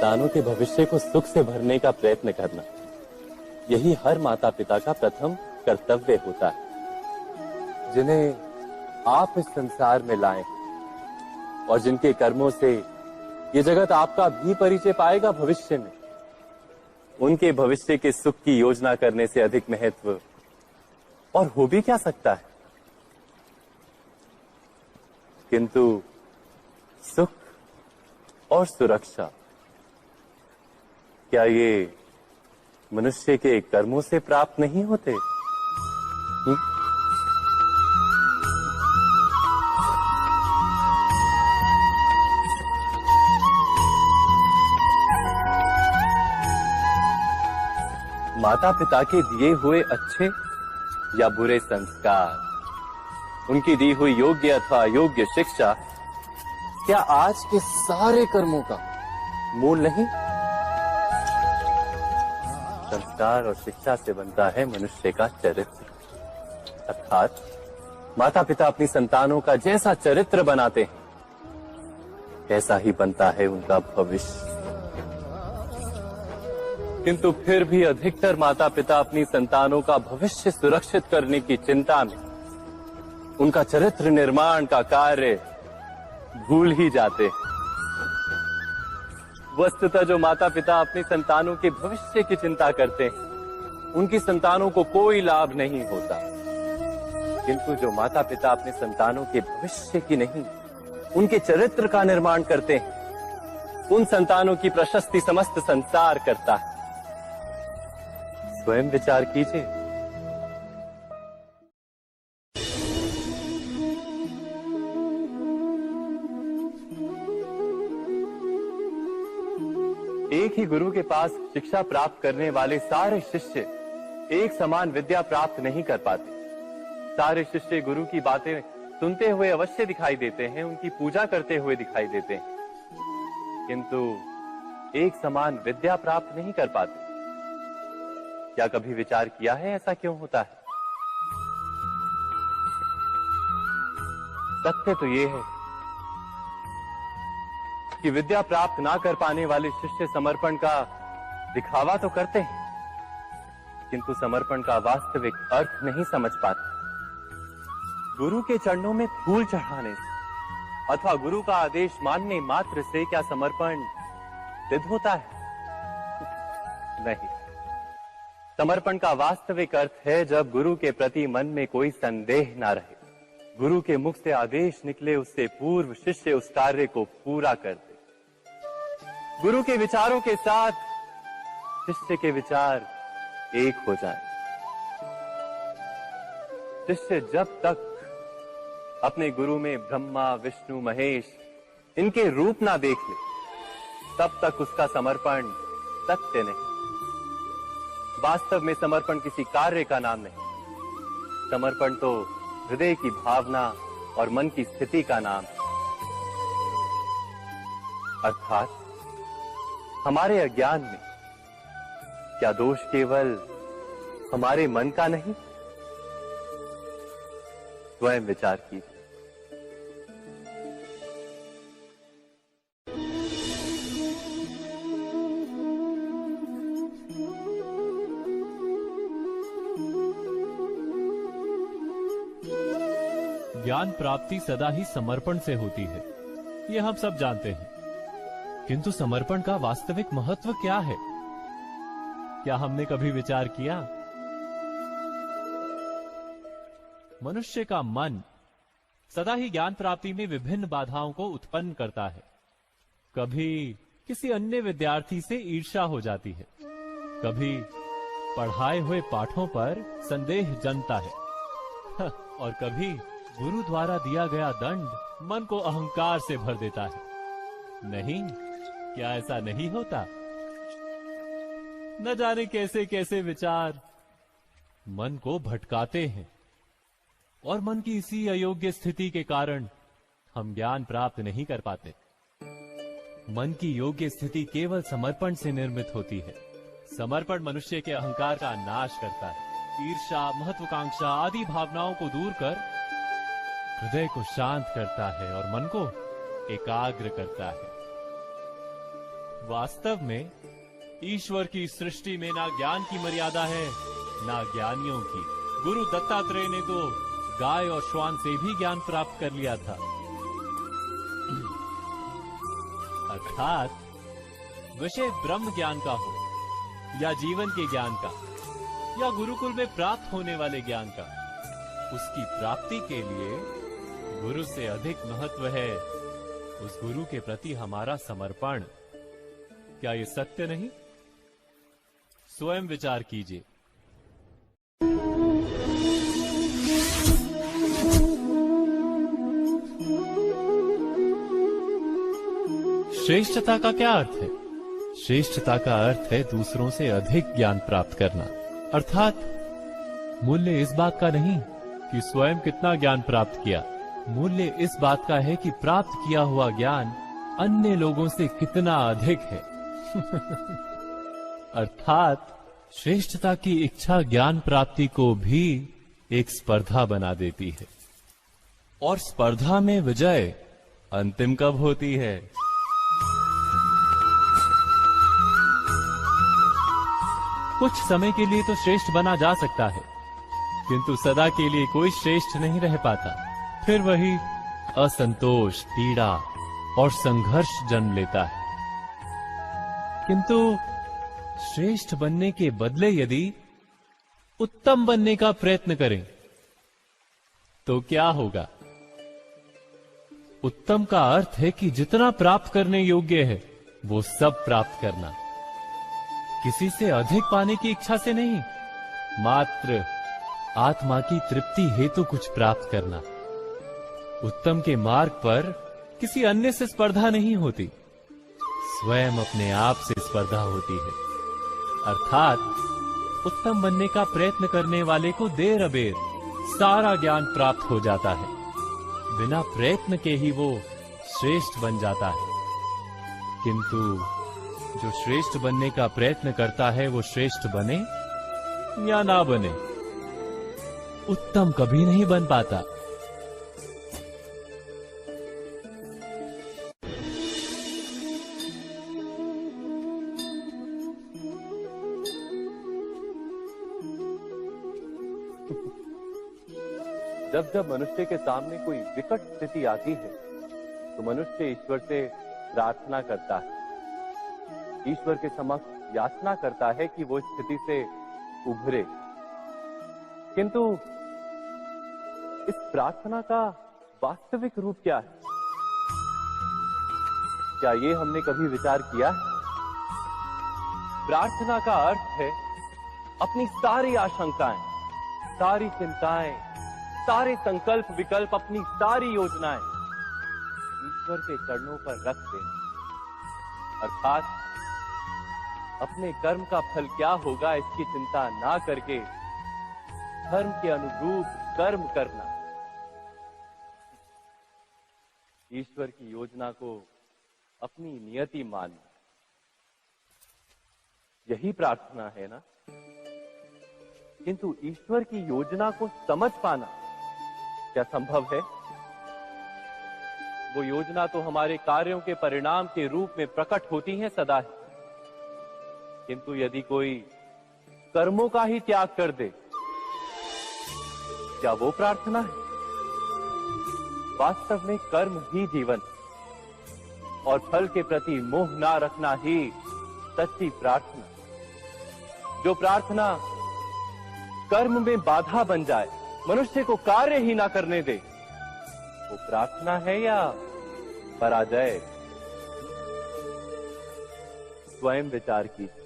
संतानों के भविष्य को सुख से भरने का प्रयत्न करना, यही हर माता पिता का प्रथम कर्तव्य होता है, जिन्हें आप इस संसार में लाए और जिनके कर्मों से ये जगत आपका भी परिचय पाएगा भविष्य में। उनके भविष्य के सुख की योजना करने से अधिक महत्व और हो भी क्या सकता है। किंतु सुख और सुरक्षा, क्या ये मनुष्य के कर्मों से प्राप्त नहीं होते? माता पिता के दिए हुए अच्छे या बुरे संस्कार, उनकी दी हुई योग्य अथवा अयोग्य शिक्षा, क्या आज के सारे कर्मों का मूल नहीं? संस्कार और शिक्षा से बनता है मनुष्य का चरित्र, अर्थात माता पिता अपनी संतानों का जैसा चरित्र बनाते हैं, वैसा ही बनता है उनका भविष्य। किंतु फिर भी अधिकतर माता पिता अपनी संतानों का भविष्य सुरक्षित करने की चिंता में उनका चरित्र निर्माण का कार्य भूल ही जाते हैं। वस्तुतः जो माता पिता अपनी संतानों के भविष्य की चिंता करते हैं, उनकी संतानों को कोई लाभ नहीं होता। किंतु जो माता पिता अपने संतानों के भविष्य की नहीं, उनके चरित्र का निर्माण करते हैं, उन संतानों की प्रशस्ति समस्त संसार करता है। स्वयं विचार कीजिए। एक ही गुरु के पास शिक्षा प्राप्त करने वाले सारे शिष्य एक समान विद्या प्राप्त नहीं कर पाते। सारे शिष्य गुरु की बातें सुनते हुए अवश्य दिखाई देते हैं, उनकी पूजा करते हुए दिखाई देते हैं, किंतु एक समान विद्या प्राप्त नहीं कर पाते। क्या कभी विचार किया है ऐसा क्यों होता है? तथ्य तो यह है कि विद्या प्राप्त ना कर पाने वाले शिष्य समर्पण का दिखावा तो करते हैं, किंतु समर्पण का वास्तविक अर्थ नहीं समझ पाते। गुरु के चरणों में फूल चढ़ाने से अथवा गुरु का आदेश मानने मात्र से क्या समर्पण सिद्ध होता है? नहीं। समर्पण का वास्तविक अर्थ है जब गुरु के प्रति मन में कोई संदेह ना रहे, गुरु के मुख से आदेश निकले उससे पूर्व शिष्य उस कार्य को पूरा कर दे। गुरु के विचारों के साथ शिष्य के विचार एक हो जाएं। शिष्य जब तक अपने गुरु में ब्रह्मा विष्णु महेश इनके रूप ना देख ले, तब तक उसका समर्पण सत्य नहीं। वास्तव में समर्पण किसी कार्य का नाम नहीं, समर्पण तो हृदय की भावना और मन की स्थिति का नाम है। अर्थात हमारे अज्ञान में क्या दोष केवल हमारे मन का नहीं? स्वयं विचार कीजिए। ज्ञान प्राप्ति सदा ही समर्पण से होती है, ये हम सब जानते हैं। किंतु समर्पण का वास्तविक महत्व क्या है? क्या हमने कभी विचार किया? मनुष्य का मन सदा ही ज्ञान प्राप्ति में विभिन्न बाधाओं को उत्पन्न करता है। कभी किसी अन्य विद्यार्थी से ईर्ष्या हो जाती है, कभी पढ़ाए हुए पाठों पर संदेह जन्मता है और कभी गुरु द्वारा दिया गया दंड मन को अहंकार से भर देता है। नहीं, क्या ऐसा नहीं होता? न जाने कैसे कैसे विचार मन को भटकाते हैं और मन की इसी अयोग्य स्थिति के कारण हम ज्ञान प्राप्त नहीं कर पाते। मन की योग्य स्थिति केवल समर्पण से निर्मित होती है। समर्पण मनुष्य के अहंकार का नाश करता है, ईर्ष्या, महत्वाकांक्षा आदि भावनाओं को दूर कर हृदय को शांत करता है और मन को एकाग्र करता है। वास्तव में ईश्वर की सृष्टि में ना ज्ञान की मर्यादा है ना ज्ञानियों की। गुरु दत्तात्रेय ने तो गाय और श्वान से भी ज्ञान प्राप्त कर लिया था। अर्थात विषय ब्रह्म ज्ञान का हो या जीवन के ज्ञान का या गुरुकुल में प्राप्त होने वाले ज्ञान का, उसकी प्राप्ति के लिए गुरु से अधिक महत्व है उस गुरु के प्रति हमारा समर्पण। क्या ये सत्य नहीं? स्वयं विचार कीजिए। श्रेष्ठता का क्या अर्थ है? श्रेष्ठता का अर्थ है दूसरों से अधिक ज्ञान प्राप्त करना। अर्थात मूल्य इस बात का नहीं कि स्वयं कितना ज्ञान प्राप्त किया, मूल्य इस बात का है कि प्राप्त किया हुआ ज्ञान अन्य लोगों से कितना अधिक है। अर्थात श्रेष्ठता की इच्छा ज्ञान प्राप्ति को भी एक स्पर्धा बना देती है। और स्पर्धा में विजय अंतिम कब होती है? कुछ समय के लिए तो श्रेष्ठ बना जा सकता है, किंतु सदा के लिए कोई श्रेष्ठ नहीं रह पाता। फिर वही असंतोष, पीड़ा और संघर्ष जन्म लेता है। किंतु श्रेष्ठ बनने के बदले यदि उत्तम बनने का प्रयत्न करें तो क्या होगा? उत्तम का अर्थ है कि जितना प्राप्त करने योग्य है वो सब प्राप्त करना, किसी से अधिक पाने की इच्छा से नहीं, मात्र आत्मा की तृप्ति हेतु कुछ प्राप्त करना। उत्तम के मार्ग पर किसी अन्य से स्पर्धा नहीं होती, स्वयं अपने आप से स्पर्धा होती है। अर्थात उत्तम बनने का प्रयत्न करने वाले को देर अबेर सारा ज्ञान प्राप्त हो जाता है, बिना प्रयत्न के ही वो श्रेष्ठ बन जाता है। किंतु जो श्रेष्ठ बनने का प्रयत्न करता है वो श्रेष्ठ बने या ना बने, उत्तम कभी नहीं बन पाता। जब जब मनुष्य के सामने कोई विकट स्थिति आती है तो मनुष्य ईश्वर से प्रार्थना करता है, ईश्वर के समक्ष याचना करता है कि वो स्थिति से उभरे। किंतु इस प्रार्थना का वास्तविक रूप क्या है? क्या ये हमने कभी विचार किया है? प्रार्थना का अर्थ है अपनी सारी आशंकाएं, सारी चिंताएं, सारे संकल्प विकल्प, अपनी सारी योजनाएं ईश्वर के चरणों पर रख देना। अर्थात अपने कर्म का फल क्या होगा इसकी चिंता ना करके धर्म के अनुरूप कर्म करना, ईश्वर की योजना को अपनी नियति मानना, यही प्रार्थना है ना। किंतु ईश्वर की योजना को समझ पाना क्या संभव है? वो योजना तो हमारे कार्यों के परिणाम के रूप में प्रकट होती है सदा ही, किंतु यदि कोई कर्मों का ही त्याग कर दे, क्या वो प्रार्थना है? वास्तव में कर्म ही जीवन और फल के प्रति मोह ना रखना ही सच्ची प्रार्थना। जो प्रार्थना कर्म में बाधा बन जाए, मनुष्य को कार्य ही ना करने दे, वो प्रार्थना है या पराजय? स्वयं विचार कीजिए।